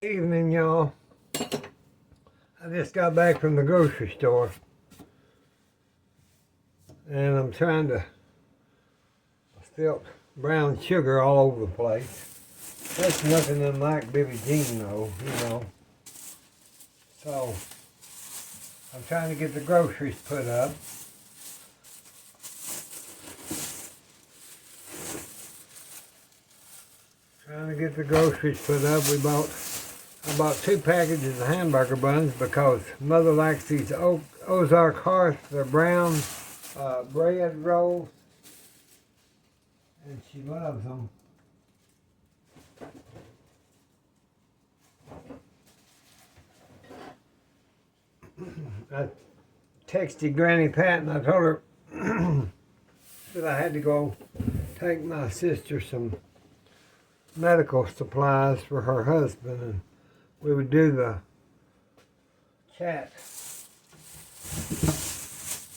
Evening, y'all. I just got back from the grocery store and I'm trying to spill brown sugar all over the place. That's nothing unlike Billie Jean though, you know. So I'm trying to get the groceries put up. Trying to get the groceries put up. I bought 2 packages of hamburger buns because Mother likes these Ozark Hearth. They're brown bread rolls, and she loves them. I texted Granny Pat and I told her that I had to go take my sister some medical supplies for her husband, and we would do the chat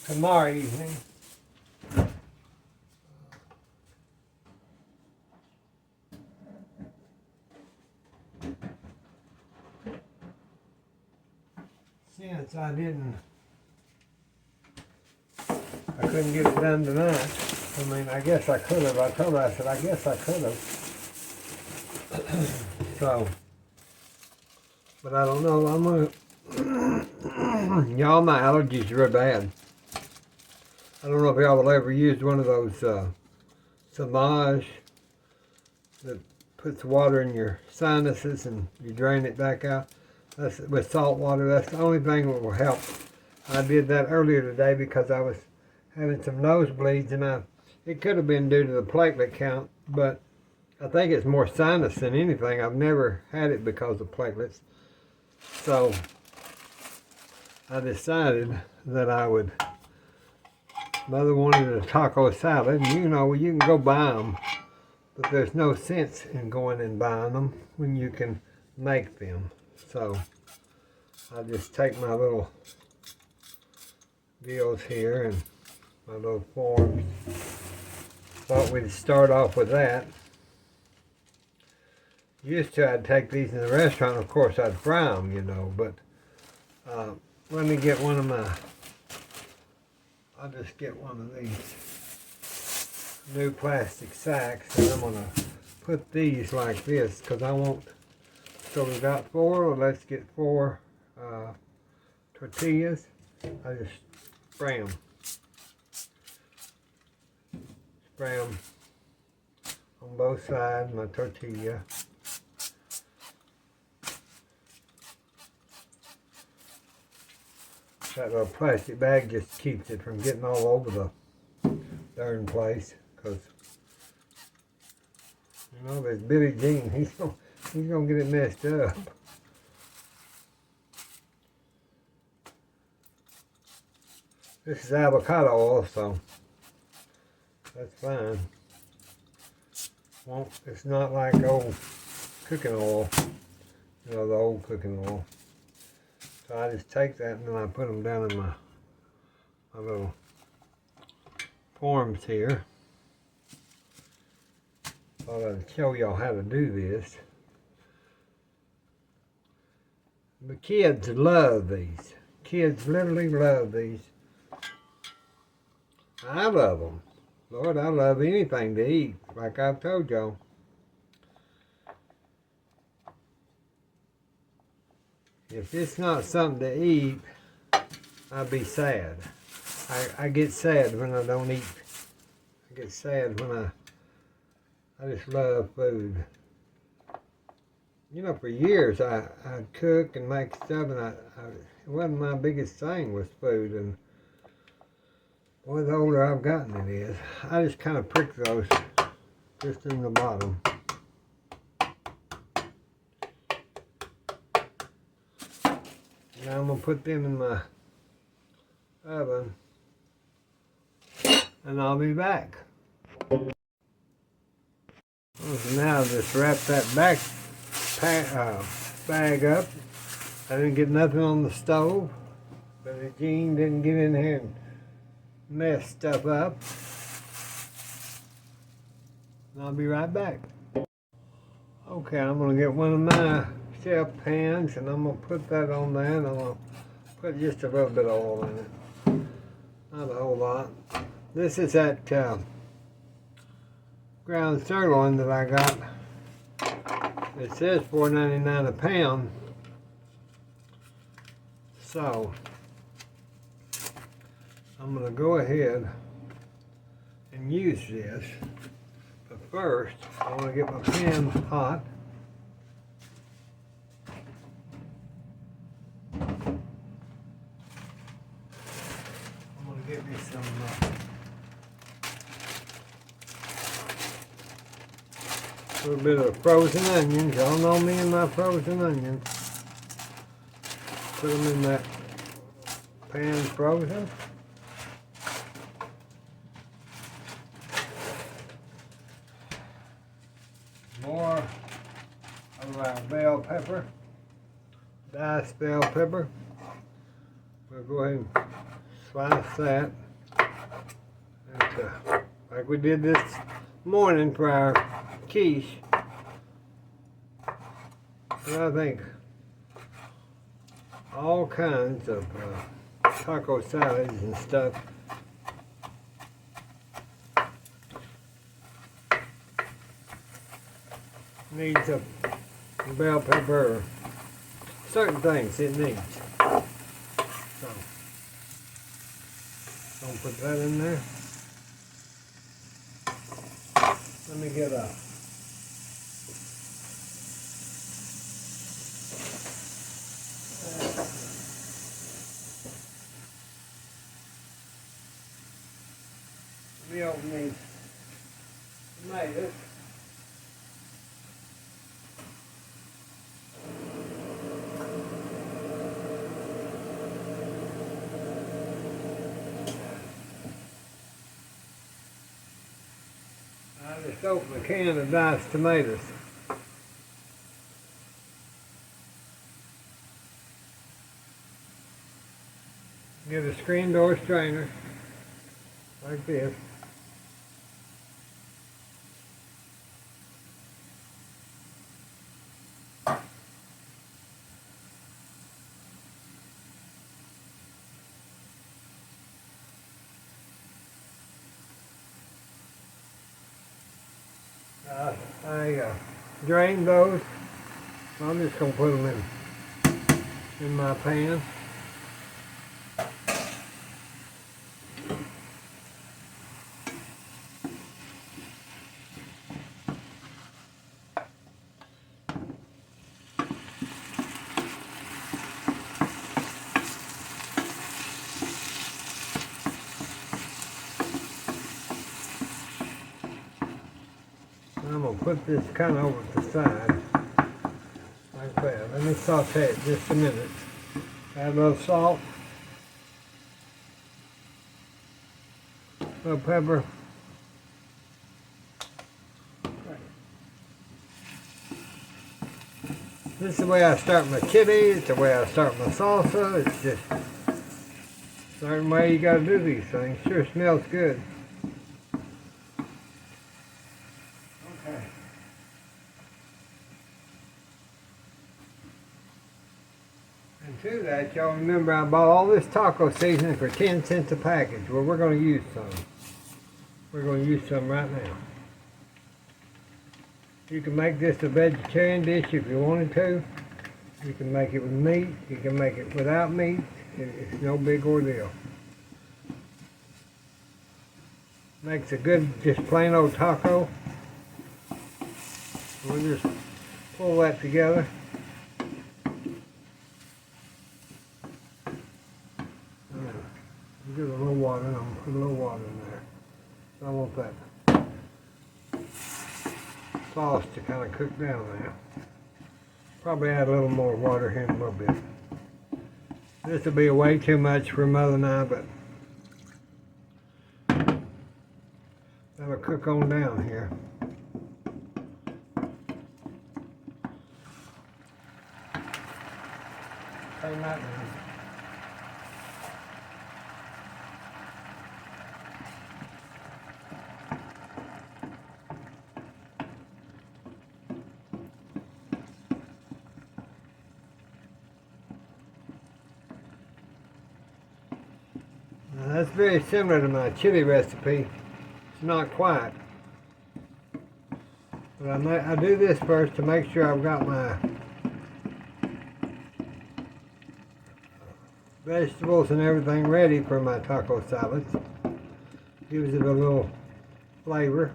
tomorrow evening. Since I couldn't get it done tonight. I mean, I guess I could have. I told her, I said, I guess I could have. So, but I don't know. I'm gonna, y'all, my allergies are real bad. I don't know if y'all will ever use one of those Samaj that puts water in your sinuses and you drain it back out. That's with salt water. That's the only thing that will help. I did that earlier today because I was having some nosebleeds, and it could have been due to the platelet count, but I think it's more sinus than anything. I've never had it because of platelets. So I decided that I would. Mother wanted a taco salad, and you know, you can go buy them, but there's no sense in going and buying them when you can make them. So I just take my little deals here and my little forms. Thought we'd start off with that. Used to, I'd take these in the restaurant. Of course, I'd fry them, you know, but let me get one of my, I'll just get one of these new plastic sacks, and I'm going to put these like this because I want, so we got 4, well, let's get 4 tortillas. I just spray them. Spray them on both sides, my tortilla. That little plastic bag just keeps it from getting all over the darn place, because you know, there's Billie Jean. He's gonna get it messed up. This is avocado oil, so that's fine. It's not like old cooking oil, you know, the old cooking oil. So I just take that and then I put them down in my little forms here. Thought I'd show y'all how to do this. The kids love these. Kids literally love these. I love them. Lord, I love anything to eat, like I've told y'all. If it's not something to eat, I'll be sad. I get sad when I don't eat. I get sad when I just love food. You know, for years I'd cook and make stuff, and it wasn't my biggest thing was food. And boy, the older I've gotten it is. I just kind of prick those just in the bottom. Now I'm going to put them in my oven, and I'll be back. So now I'll just wrap that bag up. I didn't get nothing on the stove, but the Jean didn't get in here and mess stuff up. And I'll be right back. Okay, I'm going to get one of my chef pans, and I'm going to put that on there, and I'm going to put just a little bit of oil in it. Not a whole lot. This is that ground sirloin that I got. It says $4.99 a pound. So I'm going to go ahead and use this. But first, I want to get my pan hot. I'm going to get me some a little bit of frozen onions. Y'all know me and my frozen onions. Put them in that pan frozen. More of our bell pepper, diced bell pepper. We'll go ahead and slice that. And, like we did this morning for our quiche. And I think all kinds of taco salads and stuff needs a bell pepper or certain things it needs. So, don't put that in there. Let me get a we open these tomatoes. I just opened a can of diced tomatoes. Get a screen door strainer like this. I drained those. So I'm just going to put them in my pan. I'm going to put this kind of over to the side, like that. Let me saute it just a minute. Add a little salt, a little pepper. This is the way I start my kitty, it's the way I start my salsa. It's just a certain way you got to do these things. Sure smells good. And to that, y'all remember I bought all this taco seasoning for 10 cents a package. Well, we're going to use some. We're going to use some right now. You can make this a vegetarian dish if you wanted to. You can make it with meat. You can make it without meat. It's no big ordeal. Makes a good, just plain old taco. We'll just pull that together. Give it a little water, and I'm going to put a little water in there. So I want that sauce to kind of cook down there. Probably add a little more water here in a little bit. This will be way too much for Mother and I, but that'll cook on down here. Turn that down. very similar to my chili recipe. It's not quite. But I do this first to make sure I've got my vegetables and everything ready for my taco salads. Gives it a little flavor.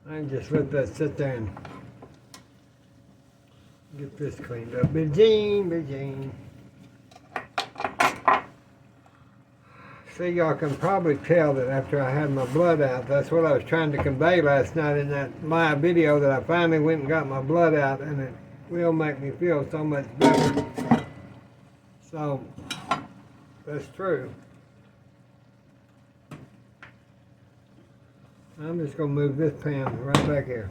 I can just let that sit there and get this cleaned up. Beijing. See, y'all can probably tell that after I had my blood out, that's what I was trying to convey last night in that live video, that I finally went and got my blood out, and it will make me feel so much better. So, that's true. I'm just going to move this pan right back here,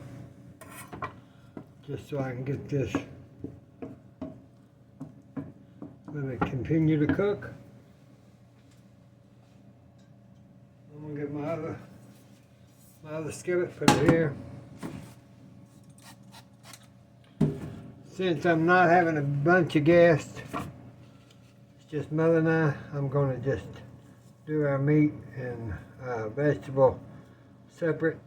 just so I can get this, let it continue to cook. I'm going to get my other skillet, put it here. Since I'm not having a bunch of guests, it's just Mother and I'm going to just do our meat and vegetable separate.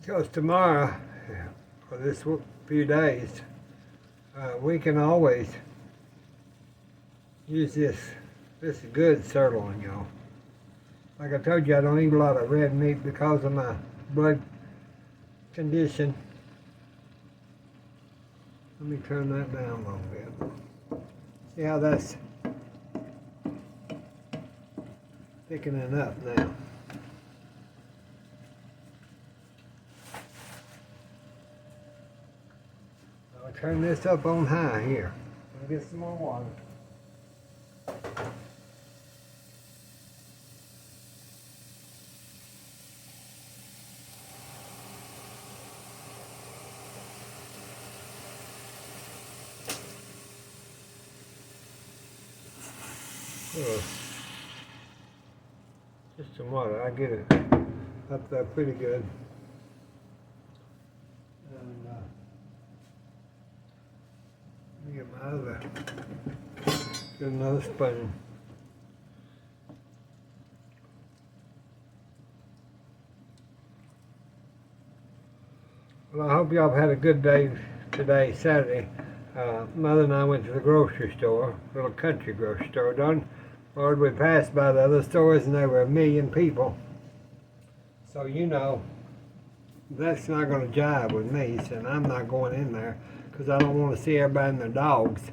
Because tomorrow, for this few days, we can always use this. This is good sirloin, y'all. Like I told you, I don't eat a lot of red meat because of my blood condition. Let me turn that down a little bit. See how that's thickening up now. I'll turn this up on high here. I'll get some more water. Just some water, I get it up there pretty good. And let me get my other, get another spoon. Well, I hope y'all have had a good day today, Saturday. Mother and I went to the grocery store, little country grocery store. Lord, we passed by the other stores and there were 1 million people. So you know, that's not going to jive with me, so I'm not going in there because I don't want to see everybody and their dogs.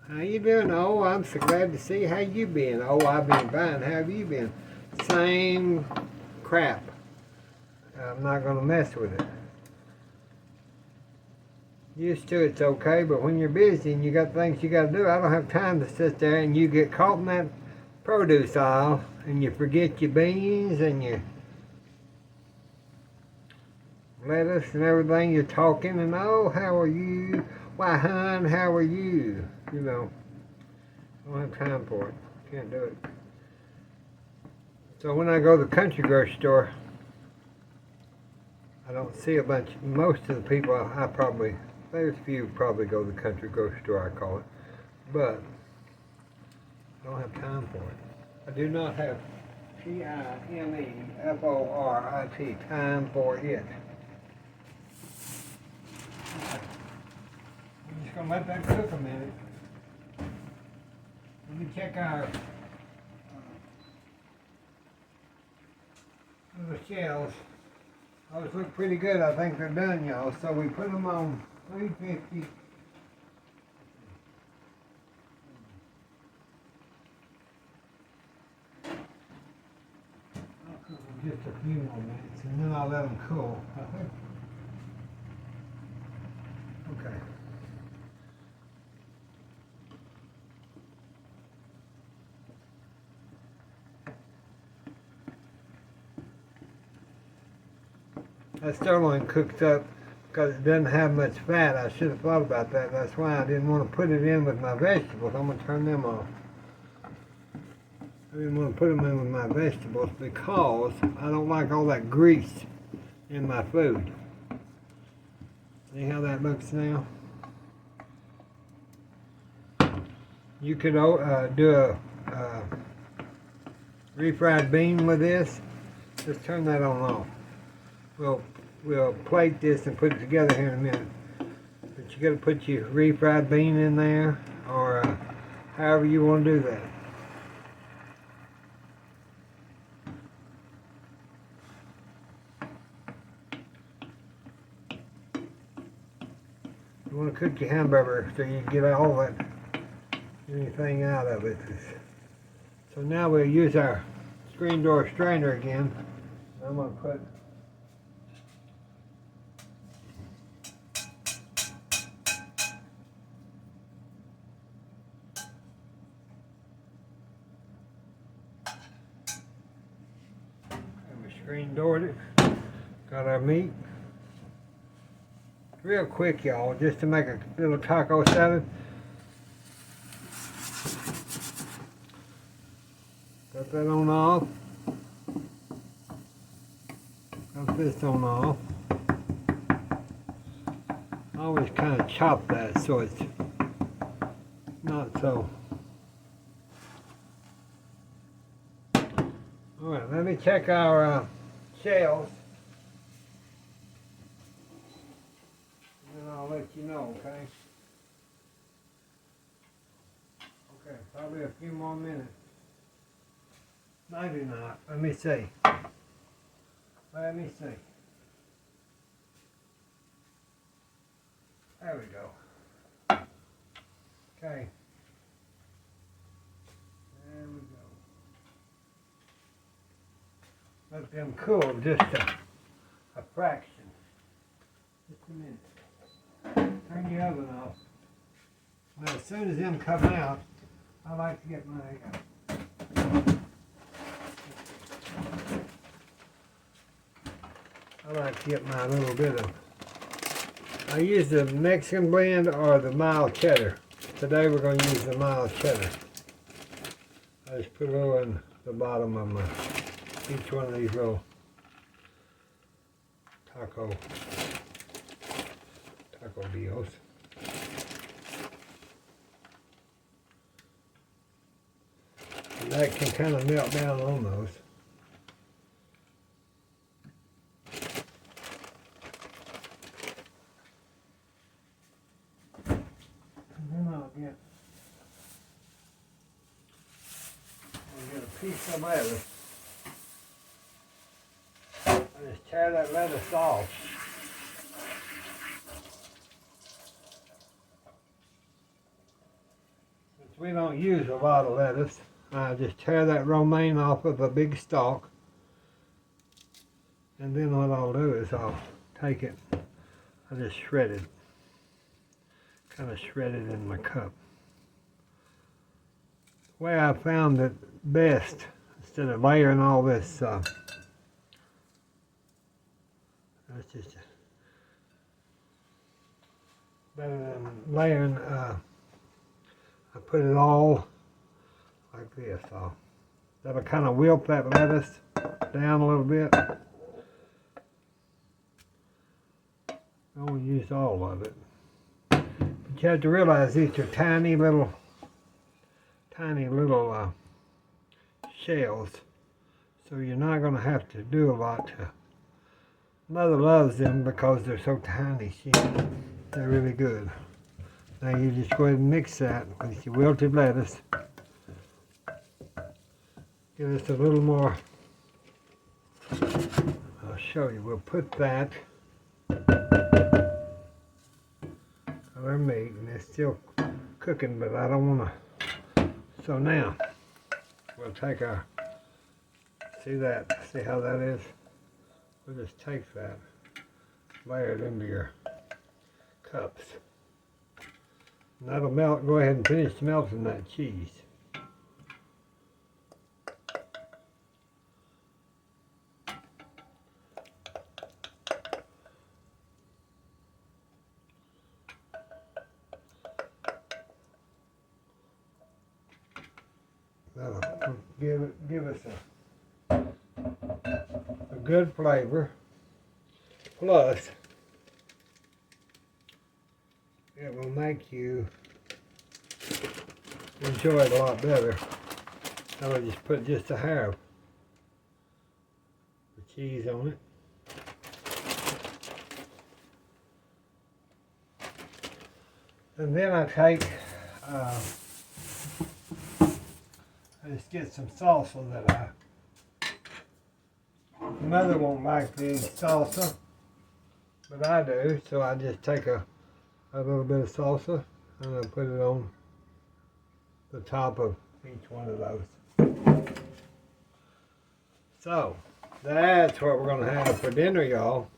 How you doing? Oh, I'm so glad to see. How you been? Oh, I've been fine. How have you been? Same crap. I'm not going to mess with it. Used to it's okay, but when you're busy and you got things you got to do, I don't have time to sit there and you get caught in that produce aisle and you forget your beans and your lettuce and everything. You're talking and, oh, how are you? Why, hon, how are you? You know, I don't have time for it. Can't do it. So when I go to the country grocery store, I don't see a bunch. Most of the people there's a few probably go to the country grocery store, I call it, but I don't have time for it. I do not have TIMEFORIT, time for it. Okay. I'm just going to let that cook a minute. Let me check our little shells. Those look pretty good. I think they're done, y'all. So we put them on 350. I'll cook them just a few more minutes and then I'll let them cool. Okay. That sirloin cooks up because it doesn't have much fat. I should have thought about that. That's why I didn't want to put it in with my vegetables. I'm going to turn them off. I didn't want to put them in with my vegetables because I don't like all that grease in my food. See how that looks now? You could do a refried bean with this. Just turn that on and off. We'll plate this and put it together here in a minute. But you got to put your refried bean in there, or however you want to do that. You want to cook your hamburger so you get all that anything out of it. So now we'll use our screen door strainer again. I'm going to put screen doored it. Got our meat. Real quick, y'all, just to make a little taco salad. Got that on off. Got this on off. I always kind of chop that so it's not so. Alright, let me check our shells. And then I'll let you know, okay? Okay, probably a few more minutes. Maybe not. Let me see. Let me see. There we go. Okay. There we go. Let them cool just a fraction. Just a minute. Turn the oven off. Now, as soon as them come out, I like to get my little bit of. I use the Mexican blend or the mild cheddar. Today we're going to use the mild cheddar. I just put a little in the bottom of each one of these little taco deals. And that can kind of melt down on those. And then I'll get a piece of lettuce. I just tear that lettuce off. Since we don't use a lot of lettuce, I just tear that romaine off of a big stalk. And then what I'll do is I'll take it, I just shred it. Kind of shred it in my cup. The way I found it best, instead of layering all this, that's just better than layering, I put it all like this. That'll kind of wilt that lettuce down a little bit. I won't use all of it. But you have to realize these are tiny little shells. So you're not going to have to do a lot to. Mother loves them because they're so tiny. They're really good. Now you just go ahead and mix that with your wilted lettuce. Give us a little more. I'll show you. We'll put that on our meat, and it's still cooking, but I don't want to. So now we'll take our. See how that is? We'll just take that, layer it into your cups. And that'll melt. Go ahead and finish melting that cheese. That'll give us a good flavor. Plus, it will make you enjoy it a lot better. I'm going to just put just a hair of cheese on it. And then I take, I just get some salsa that Mother won't like the salsa, but I do, so I just take a little bit of salsa and I put it on the top of each one of those. So, that's what we're going to have for dinner, y'all,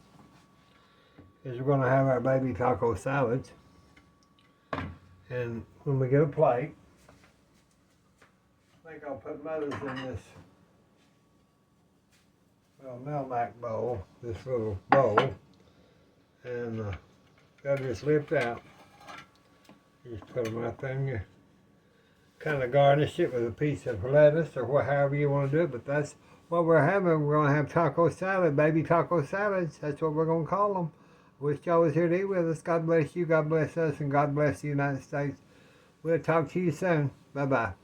is we're going to have our baby taco salads. And when we get a plate, I think I'll put Mother's in this little Melmac bowl, this little bowl, and they'll just lift out. You just put them right there and you kind of garnish it with a piece of lettuce or however you want to do it, but that's what we're having. We're going to have taco salad, baby taco salads. That's what we're going to call them. Wish y'all was here to eat with us. God bless you, God bless us, and God bless the United States. We'll talk to you soon. Bye-bye.